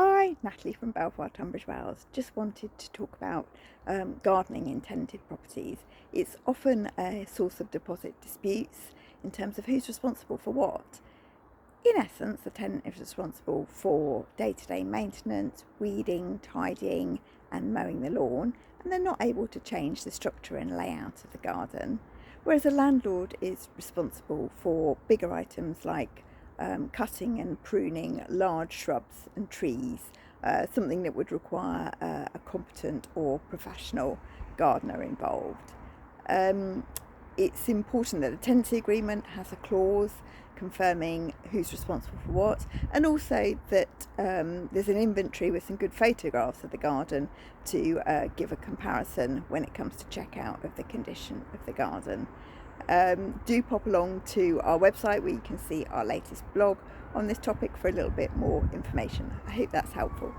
Hi, Natalie from Belvoir, Tunbridge Wells. Just wanted to talk about gardening in tenanted properties. It's often a source of deposit disputes in terms of who's responsible for what. In essence, the tenant is responsible for day-to-day maintenance, weeding, tidying and mowing the lawn, and they're not able to change the structure and layout of the garden. Whereas a landlord is responsible for bigger items like cutting and pruning large shrubs and trees, something that would require a competent or professional gardener involved. Um, it's important that the tenancy agreement has a clause confirming who's responsible for what, and also that there's an inventory with some good photographs of the garden to give a comparison when it comes to checkout of the condition of the garden. Do pop along to our website where you can see our latest blog on this topic for a little bit more information. I hope that's helpful.